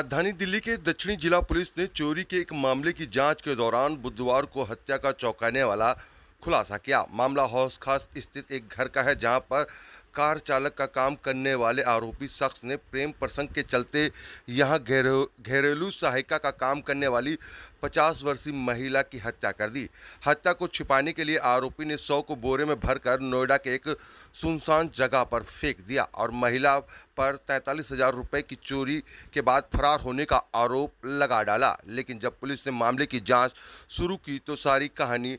राजधानी दिल्ली के दक्षिणी जिला पुलिस ने चोरी के एक मामले की जांच के दौरान बुधवार को हत्या का चौंकाने वाला खुलासा किया। मामला हौस खास स्थित एक घर का है, जहां पर कार चालक का काम करने वाले आरोपी शख्स ने प्रेम प्रसंग के चलते यहां घरेलू सहायिका का काम करने वाली 50 वर्षीय महिला की हत्या कर दी। हत्या को छिपाने के लिए आरोपी ने 100 को बोरे में भरकर नोएडा के एक सुनसान जगह पर फेंक दिया और महिला पर 43,000 रुपये की चोरी के बाद फरार होने का आरोप लगा डाला। लेकिन जब पुलिस ने मामले की जांच शुरू की तो सारी कहानी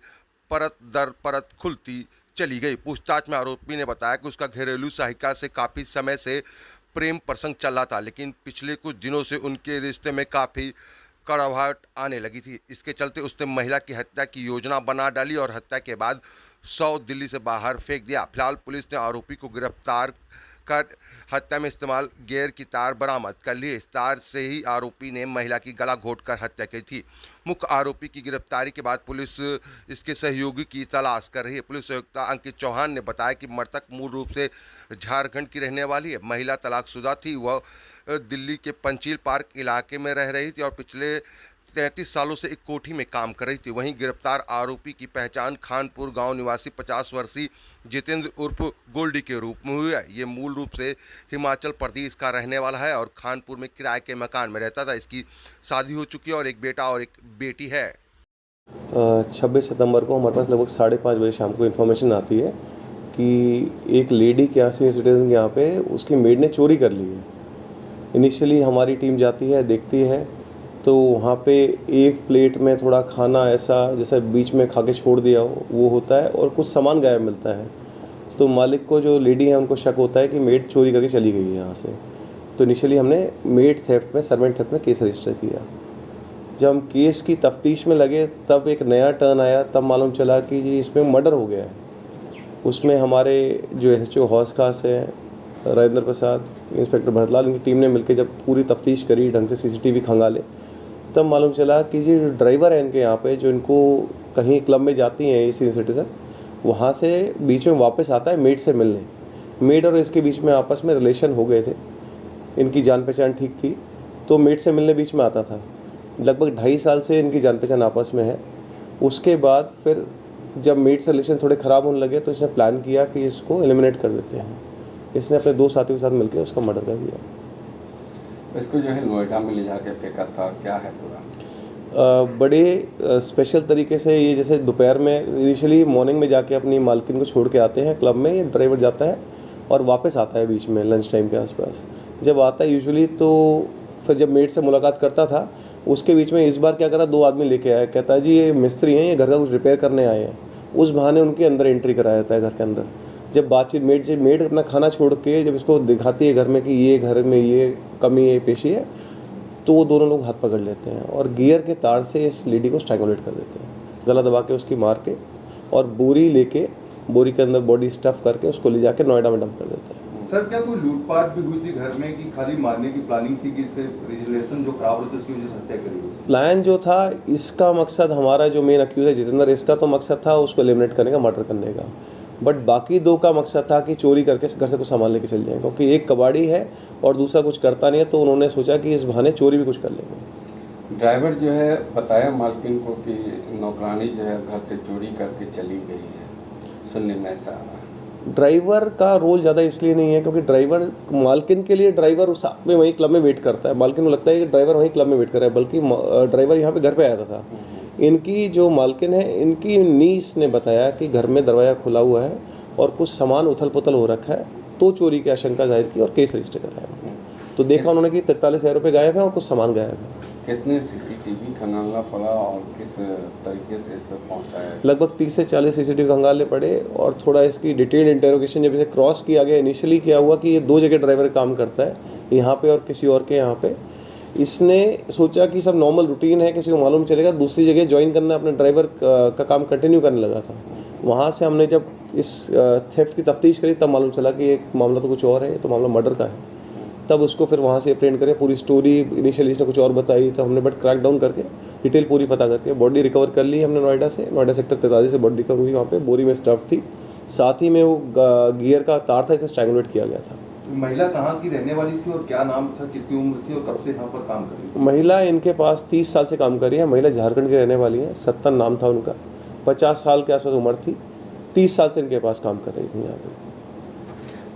परत दर परत खुलती चली गई। पूछताछ में आरोपी ने बताया कि उसका घरेलू सहायिका से काफ़ी समय से प्रेम प्रसंग चल रहा था, लेकिन पिछले कुछ दिनों से उनके रिश्ते में काफ़ी कड़वाहट आने लगी थी। इसके चलते उसने महिला की हत्या की योजना बना डाली और हत्या के बाद 100 दिल्ली से बाहर फेंक दिया। फिलहाल पुलिस ने आरोपी को गिरफ्तार कर हत्या में इस्तेमाल गियर की तार बरामद कर ली। इस तार से ही आरोपी ने महिला की गला घोंटकर हत्या की थी। मुख्य आरोपी की गिरफ्तारी के बाद पुलिस इसके सहयोगी की तलाश कर रही है। पुलिस आयुक्त अंकित चौहान ने बताया कि मृतक मूल रूप से झारखंड की रहने वाली है। महिला तलाकशुदा थी। वह दिल्ली के पंचील पार्क इलाके में रह रही थी और पिछले 33 सालों से एक कोठी में काम कर रही थी। वहीं गिरफ्तार आरोपी की पहचान खानपुर गांव निवासी 50 वर्षीय जितेंद्र उर्फ गोल्डी के रूप में हुई है। ये मूल रूप से हिमाचल प्रदेश का रहने वाला है और खानपुर में किराए के मकान में रहता था। इसकी शादी हो चुकी है और एक बेटा और एक बेटी है। 26 सितंबर को हमारे पास लगभग 5:30 बजे शाम को इन्फॉर्मेशन आती है कि एक लेडी के यहाँ सीनियर सिटीजन के यहाँ पे उसकी मेड ने चोरी कर ली है। इनिशियली हमारी टीम जाती है, देखती है, तो वहाँ पे एक प्लेट में थोड़ा खाना ऐसा जैसा बीच में खा के छोड़ दिया हो वो होता है और कुछ सामान गायब मिलता है। तो मालिक को, जो लेडी है, उनको शक होता है कि मेड चोरी करके चली गई है यहाँ से। तो इनिशियली हमने मेड थेफ्ट में, सर्वेंट थेफ्ट में केस रजिस्टर किया। जब हम केस की तफ्तीश में लगे तब एक नया टर्न आया। तब मालूम चला कि जी इसमें मर्डर हो गया है। उसमें हमारे जो SHO हौस खास है, राजेंद्र प्रसाद, इंस्पेक्टर भरतलाल, इनकी टीम ने मिलकर जब पूरी तफ्तीश करी, ढंग से CCTV खंगाले, तब मालूम चला कि जी जो ड्राइवर है इनके यहाँ पे, जो इनको कहीं क्लब में जाती हैं ये सीनियर सिटीजन, वहाँ से बीच में वापस आता है मेड से मिलने। मेड और इसके बीच में आपस में रिलेशन हो गए थे, इनकी जान पहचान ठीक थी, तो मेड से मिलने बीच में आता था। लगभग 2.5 साल से इनकी जान पहचान आपस में है। उसके बाद फिर जब मेड से रिलेशन थोड़े ख़राब होने लगे तो इसने प्लान किया कि इसको एलिमिनेट कर देते हैं। इसने अपने 2 साथियों के साथ मिलकर उसका मर्डर कर दिया। इसको जो है नोएडा में ले जाके फेंका था, क्या है पूरा? बड़े स्पेशल तरीके से ये, जैसे दोपहर में इनिशियली मॉर्निंग में जाके अपनी मालकिन को छोड़ के आते हैं क्लब में, ये ड्राइवर जाता है और वापस आता है बीच में लंच टाइम के आसपास। जब आता है यूजुअली, तो फिर जब मेड से मुलाकात करता था उसके बीच में इस बार क्या करा, 2 आदमी लेके आया। कहता है जी ये मिस्त्री हैं, ये घर का कुछ रिपेयर करने आए हैं। उस बहाने उनके अंदर एंट्री कराया जाता है घर के अंदर। जब बातचीत मेड अपना खाना छोड़ के जब इसको दिखाती है घर में कि ये घर में ये कमी है, पेशी है, तो वो दोनों लोग हाथ पकड़ लेते हैं और गियर के तार से इस लेडी को स्ट्रैंगुलेट कर देते हैं, गला दबा के उसकी मार के, और बोरी के अंदर बॉडी स्टफ करके उसको ले जाके नोएडा में डंप कर देते हैं। सर, क्या कोई लूटपाट भी हुई थी घर में कि खाली मारने की प्लानिंग थी कि इससे रिलेशन जो खराब होता है उसकी वजह से हत्या करी? प्लान जो था, इसका मकसद, हमारा जो मेन अक्यूज है जितेंद्र, इसका तो मकसद था उसको एलिमिनेट करने का, मर्डर करने का। बट बाकी 2 का मकसद था कि चोरी करके घर से कुछ सामान लेके चल जाएं, क्योंकि एक कबाड़ी है और दूसरा कुछ करता नहीं है, तो उन्होंने सोचा कि इस बहाने चोरी भी कुछ कर लेंगे। ड्राइवर जो है बताया मालकिन को कि नौकरानी जो है घर से चोरी करके चली गई है, सुनने में ऐसा आ रहा है। ड्राइवर का रोल ज़्यादा इसलिए नहीं है क्योंकि ड्राइवर, मालकिन के लिए ड्राइवर उस में वहीं क्लब में वेट करता है। मालकिन को लगता है कि ड्राइवर वहीं क्लब में वेट कर रहा है, बल्कि ड्राइवर यहाँ पे घर पे आया था। इनकी जो मालकिन है, इनकी नीस ने बताया कि घर में दरवाज़ा खुला हुआ है और कुछ सामान उथल पुथल हो रखा है, तो चोरी की आशंका जाहिर की और केस रजिस्टर कराया। तो देखा उन्होंने कि 43,000 रुपये गायब है और कुछ सामान गायब है। कितने CCTV खंगालना पड़ा और किस तरीके से इस पर पहुँचा है? लगभग 30 से 40 CCTV खंगालने पड़े और थोड़ा इसकी डिटेल्ड इंटेरोगेशन जब इसे क्रॉस किया गया। इनिशियली क्या हुआ कि ये 2 जगह ड्राइवर काम करता है, यहाँ पे और किसी और के यहाँ पे। इसने सोचा कि सब नॉर्मल रूटीन है, किसी को मालूम चलेगा, दूसरी जगह ज्वाइन करना, अपने ड्राइवर का काम कंटिन्यू करने लगा था। वहाँ से हमने जब इस थेफ्ट की तफ्तीश करी तब मालूम चला कि एक मामला तो कुछ और है, तो मामला मर्डर का है। तब उसको फिर वहाँ से अप्रेंड करें, पूरी स्टोरी इनिशियली इसने कुछ और बताई, तो हमने बट क्रैक डाउन करके डिटेल पूरी पता करके बॉडी रिकवर कर ली हमने नोएडा से। नोएडा सेक्टर 43 से बॉडी रिकवर हुई, वहाँ पे बोरी में स्टफ थी, साथ ही में वो गियर का तार था, इसे स्ट्रैंगुलेट किया गया था। महिला कहाँ की रहने वाली थी और क्या नाम था, कितनी उम्र थी और कब से यहाँ पर काम कर रही थी? महिला इनके पास 30 साल से काम कर रही है। महिला झारखंड की रहने वाली है। 70 नाम था उनका। 50 साल के आसपास उम्र थी। 30 साल से इनके पास काम कर रही थी यहाँ पे।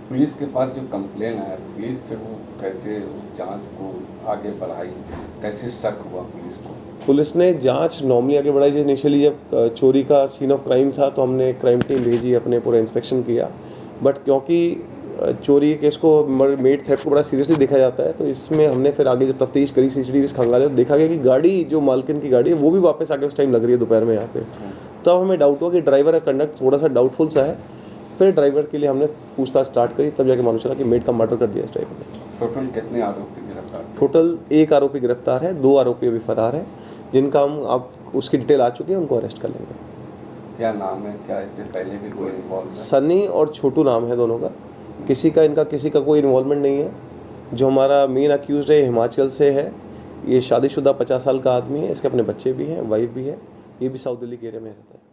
पुलिस के पास जो कंप्लेन आया, पुलिस फिर वो कैसे जांच को आगे बढ़ाई, कैसे शक हुआ पुलिस को? पुलिस ने जांच नॉर्मली आगे बढ़ाई। इनिशियली जब चोरी का सीन ऑफ क्राइम था तो हमने क्राइम टीम भेजी, अपने पूरा इंस्पेक्शन किया। बट क्योंकि चोरी के केस को मेड थेफ्ट को बड़ा सीरियसली देखा जाता है, तो इसमें हमने फिर आगे जब तफ्तीश करी, सीसीटीवी खंगाले, तो देखा गया कि गाड़ी जो मालकिन की गाड़ी है वो भी वापस आके उस टाइम लग रही है दोपहर में यहाँ पे। तब हमें डाउट हुआ कि ड्राइवर का कंडक्ट थोड़ा सा डाउटफुल सा है। फिर ड्राइवर के लिए हमने पूछताछ स्टार्ट करी, तब जाके मालूम चला कि मेड का मर्डर कर दिया इस ड्राइवर ने। टोटल कितने आरोपी गिरफ्तार? टोटल 1 आरोपी गिरफ्तार है, 2 आरोपी अभी फरार है, जिनका हम आप उसकी डिटेल आ चुकी है, उनको अरेस्ट कर लेंगे। क्या नाम है, क्या इससे पहले भी कोई इन्वॉल्व है? सनी और छोटू नाम है दोनों का। किसी का कोई इन्वॉल्वमेंट नहीं है। जो हमारा मेन अक्यूज़ड है हिमाचल से है। ये शादीशुदा 50 साल का आदमी है। इसके अपने बच्चे भी हैं, वाइफ भी है। ये भी साउथ दिल्ली के एरिया में रहता है।